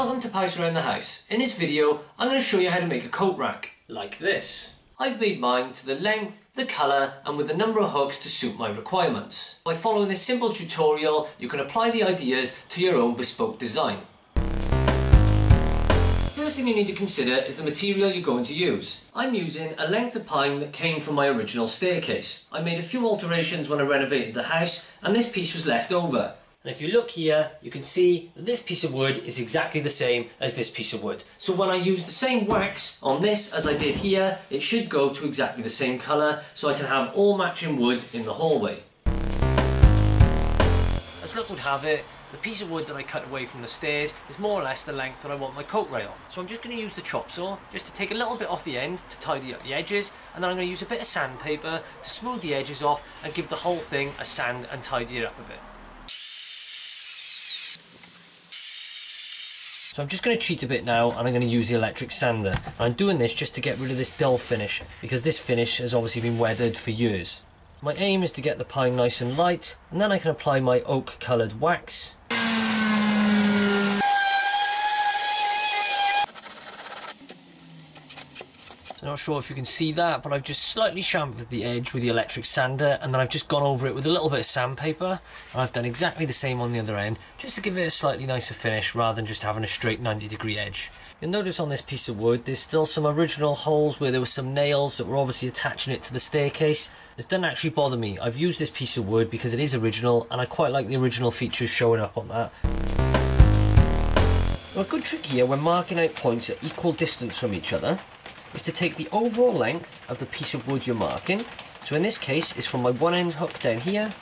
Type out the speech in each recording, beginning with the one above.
Welcome to Pipes Around the House. In this video, I'm going to show you how to make a coat rack, like this. I've made mine to the length, the colour and with a number of hooks to suit my requirements. By following this simple tutorial, you can apply the ideas to your own bespoke design. First thing you need to consider is the material you're going to use. I'm using a length of pine that came from my original staircase. I made a few alterations when I renovated the house and this piece was left over. And if you look here, you can see that this piece of wood is exactly the same as this piece of wood. So when I use the same wax on this as I did here, it should go to exactly the same colour, so I can have all matching wood in the hallway. As luck would have it, the piece of wood that I cut away from the stairs is more or less the length that I want my coat rail. So I'm just going to use the chop saw just to take a little bit off the end to tidy up the edges, and then I'm going to use a bit of sandpaper to smooth the edges off and give the whole thing a sand and tidy it up a bit. So I'm just going to cheat a bit now and I'm going to use the electric sander. And I'm doing this just to get rid of this dull finish because this finish has obviously been weathered for years. My aim is to get the pine nice and light and then I can apply my oak coloured wax. So not sure if you can see that, but I've just slightly chamfered the edge with the electric sander and then I've just gone over it with a little bit of sandpaper, and I've done exactly the same on the other end just to give it a slightly nicer finish rather than just having a straight 90-degree edge. You'll notice on this piece of wood there's still some original holes where there were some nails that were obviously attaching it to the staircase. This doesn't actually bother me. I've used this piece of wood because it is original and I quite like the original features showing up on that. Now, a good trick here when marking out points at equal distance from each other is to take the overall length of the piece of wood you're marking. So in this case it's from my one end hook down here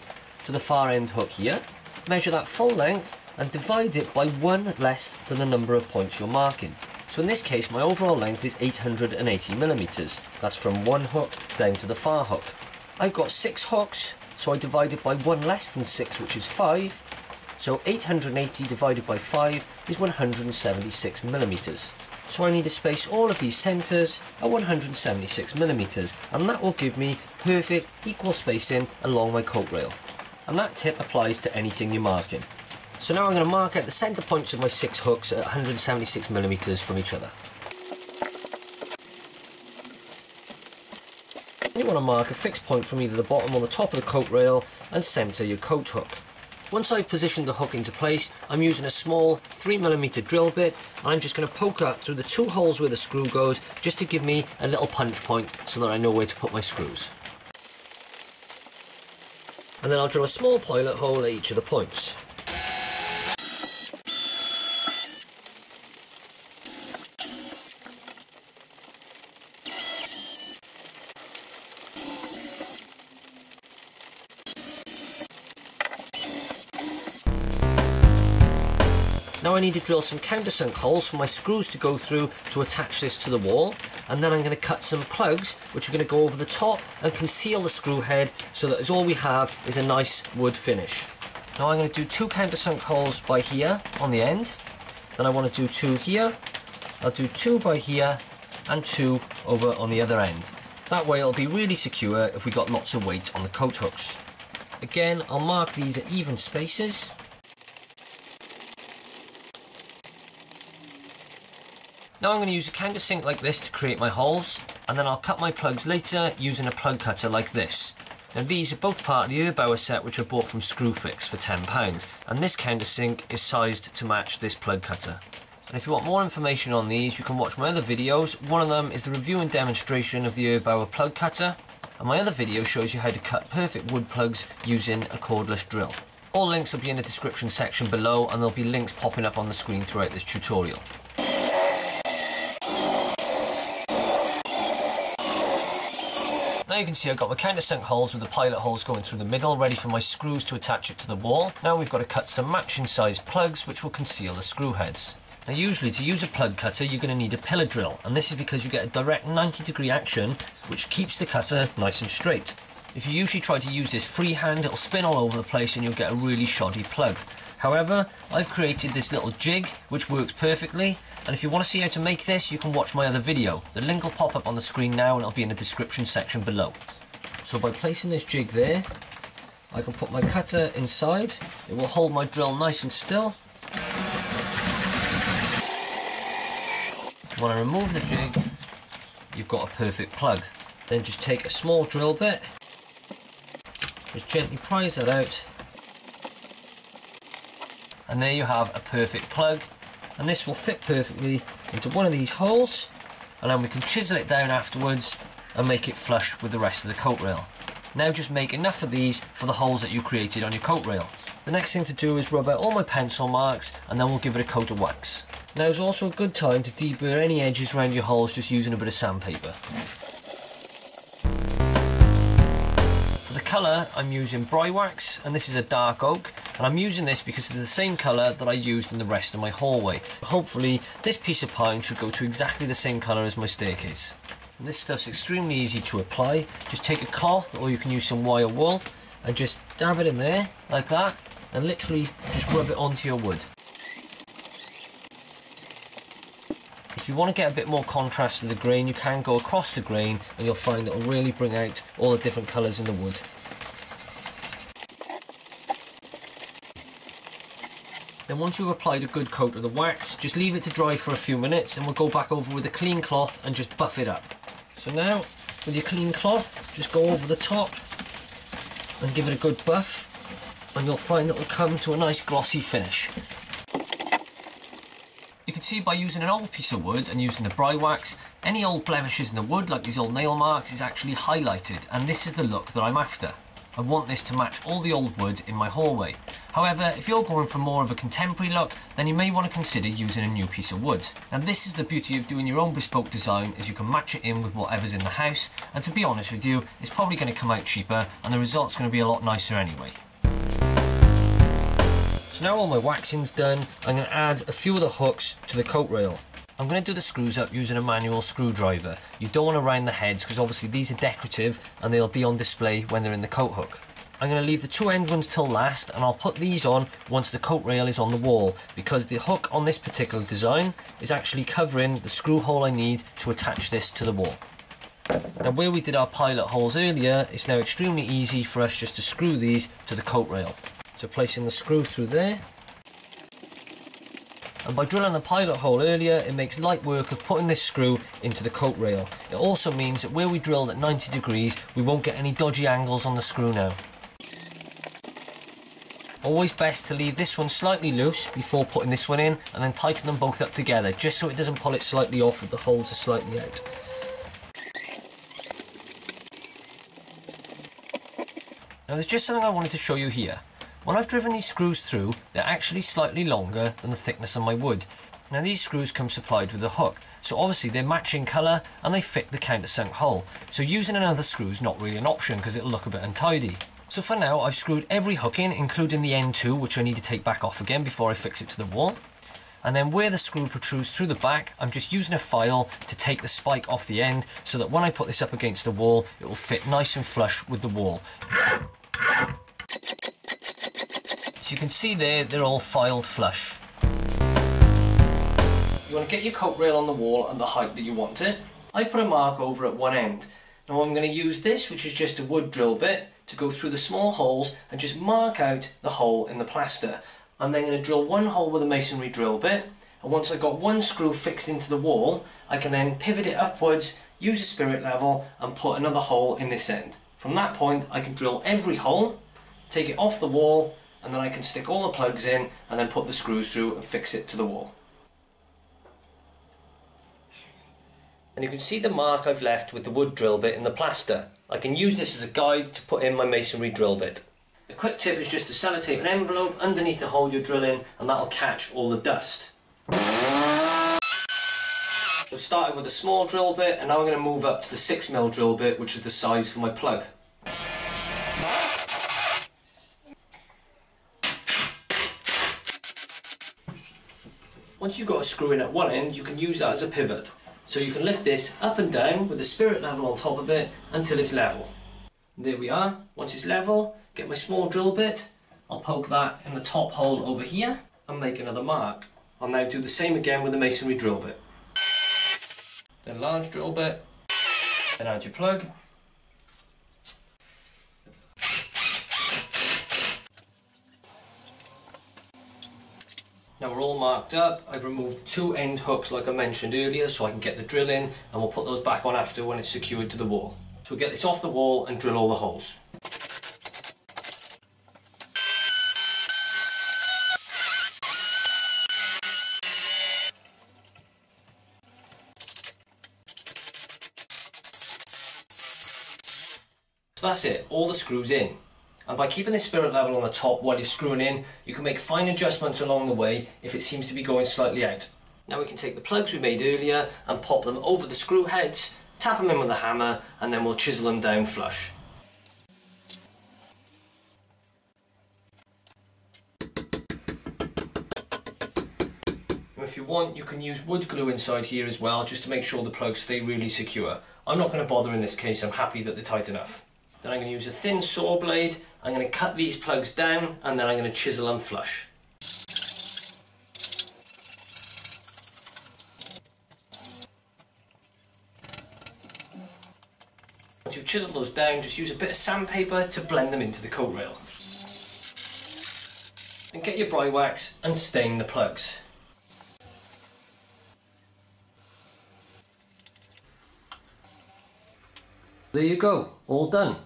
to the far end hook here. Measure that full length and divide it by one less than the number of points you're marking. So in this case my overall length is 880mm. That's from one hook down to the far hook. I've got 6 hooks, so I divide it by one less than 6, which is 5. So 880 divided by 5 is 176mm. So I need to space all of these centres at 176mm, and that will give me perfect equal spacing along my coat rail. And that tip applies to anything you're marking. So now I'm going to mark out the centre points of my 6 hooks at 176mm from each other. You want to mark a fixed point from either the bottom or the top of the coat rail and centre your coat hook. Once I've positioned the hook into place, I'm using a small 3mm drill bit and I'm just going to poke that through the 2 holes where the screw goes just to give me a little punch point so that I know where to put my screws. And then I'll drill a small pilot hole at each of the points. Now I need to drill some countersunk holes for my screws to go through to attach this to the wall, and then I'm going to cut some plugs which are going to go over the top and conceal the screw head so that all we have is a nice wood finish. Now I'm going to do 2 countersunk holes by here on the end, then I want to do 2 here, I'll do 2 by here and 2 over on the other end. That way it'll be really secure if we got lots of weight on the coat hooks. Again, I'll mark these at even spaces. Now I'm going to use a countersink like this to create my holes, and then I'll cut my plugs later using a plug cutter like this. Now these are both part of the Erbauer set which I bought from Screwfix for £10, and this countersink is sized to match this plug cutter. And if you want more information on these, you can watch my other videos. One of them is the review and demonstration of the Erbauer plug cutter, and my other video shows you how to cut perfect wood plugs using a cordless drill. All links will be in the description section below, and there'll be links popping up on the screen throughout this tutorial. Now you can see I've got my countersunk holes with the pilot holes going through the middle, ready for my screws to attach it to the wall. Now we've got to cut some matching size plugs which will conceal the screw heads. Now usually to use a plug cutter you're going to need a pillar drill, and this is because you get a direct 90-degree action which keeps the cutter nice and straight. If you usually try to use this freehand, it'll spin all over the place and you'll get a really shoddy plug. However, I've created this little jig which works perfectly, and if you want to see how to make this, you can watch my other video. The link will pop up on the screen now and it'll be in the description section below. So by placing this jig there, I can put my cutter inside. It will hold my drill nice and still. When I remove the jig, you've got a perfect plug. Then just take a small drill bit, just gently prise that out, and there you have a perfect plug, and this will fit perfectly into one of these holes, and then we can chisel it down afterwards and make it flush with the rest of the coat rail. Now just make enough of these for the holes that you created on your coat rail. The next thing to do is rub out all my pencil marks, and then we'll give it a coat of wax. Now is also a good time to deburr any edges around your holes just using a bit of sandpaper. For the colour, I'm using Bry Wax, and this is a dark oak, and I'm using this because it's the same colour that I used in the rest of my hallway. Hopefully this piece of pine should go to exactly the same colour as my staircase. And this stuff's extremely easy to apply. Just take a cloth, or you can use some wire wool, and just dab it in there like that, and literally just rub it onto your wood. If you want to get a bit more contrast to the grain, you can go across the grain, and you'll find it will really bring out all the different colours in the wood. Then once you've applied a good coat of the wax, just leave it to dry for a few minutes, and we'll go back over with a clean cloth and just buff it up. So now, with your clean cloth, just go over the top and give it a good buff, and you'll find it will come to a nice glossy finish. You can see by using an old piece of wood and using the Bry Wax, any old blemishes in the wood, like these old nail marks, is actually highlighted, and this is the look that I'm after. I want this to match all the old wood in my hallway. However, if you're going for more of a contemporary look, then you may want to consider using a new piece of wood. Now this is the beauty of doing your own bespoke design, is you can match it in with whatever's in the house, and to be honest with you, it's probably going to come out cheaper, and the result's going to be a lot nicer anyway. So now all my waxing's done, I'm going to add a few of the hooks to the coat rail. I'm going to do the screws up using a manual screwdriver. You don't want to round the heads because obviously these are decorative and they'll be on display when they're in the coat hook. I'm going to leave the two end ones till last, and I'll put these on once the coat rail is on the wall, because the hook on this particular design is actually covering the screw hole I need to attach this to the wall. Now where we did our pilot holes earlier, it's now extremely easy for us just to screw these to the coat rail. So placing the screw through there, and by drilling the pilot hole earlier, it makes light work of putting this screw into the coat rail. It also means that where we drilled at 90 degrees, we won't get any dodgy angles on the screw now. Always best to leave this one slightly loose before putting this one in, and then tighten them both up together, just so it doesn't pull it slightly off if the holes are slightly out. Now there's just something I wanted to show you here. When I've driven these screws through, they're actually slightly longer than the thickness of my wood. Now these screws come supplied with a hook, so obviously they're matching colour and they fit the countersunk hole. So using another screw is not really an option because it'll look a bit untidy. So for now I've screwed every hook in, including the end two, which I need to take back off again before I fix it to the wall. And then where the screw protrudes through the back, I'm just using a file to take the spike off the end so that when I put this up against the wall, it will fit nice and flush with the wall. So you can see there, they're all filed flush. You want to get your coat rail on the wall at the height that you want it. I put a mark over at one end. Now I'm going to use this, which is just a wood drill bit, to go through the small holes and just mark out the hole in the plaster. I'm then going to drill one hole with a masonry drill bit, and once I've got one screw fixed into the wall, I can then pivot it upwards, use a spirit level and put another hole in this end. From that point I can drill every hole, take it off the wall, and then I can stick all the plugs in and then put the screws through and fix it to the wall. And you can see the mark I've left with the wood drill bit in the plaster. I can use this as a guide to put in my masonry drill bit. A quick tip is just to sellotape an envelope underneath the hole you're drilling, and that'll catch all the dust. So started with a small drill bit, and now I'm going to move up to the 6mm drill bit, which is the size for my plug. Once you've got a screw in at one end, you can use that as a pivot. So you can lift this up and down with the spirit level on top of it until it's level. And there we are. Once it's level, get my small drill bit, I'll poke that in the top hole over here and make another mark. I'll now do the same again with the masonry drill bit. Then large drill bit, then add your plug. Now we're all marked up. I've removed the 2 end hooks like I mentioned earlier so I can get the drill in, and we'll put those back on after when it's secured to the wall. So we'll get this off the wall and drill all the holes. So that's it, all the screws in. And by keeping the spirit level on the top while you're screwing in, you can make fine adjustments along the way if it seems to be going slightly out. Now we can take the plugs we made earlier and pop them over the screw heads, tap them in with a hammer, and then we'll chisel them down flush. If you want, you can use wood glue inside here as well, just to make sure the plugs stay really secure. I'm not going to bother in this case, I'm happy that they're tight enough. Then I'm going to use a thin saw blade, I'm going to cut these plugs down, and then I'm going to chisel them flush. Once you've chiseled those down, just use a bit of sandpaper to blend them into the coat rail. And get your bry wax and stain the plugs. There you go, all done.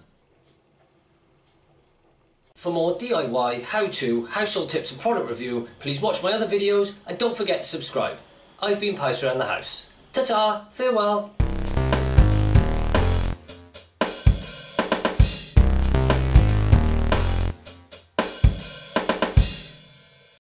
For more DIY, how-to, household tips and product review, please watch my other videos and don't forget to subscribe. I've been Picer around the house. Ta-ta, farewell.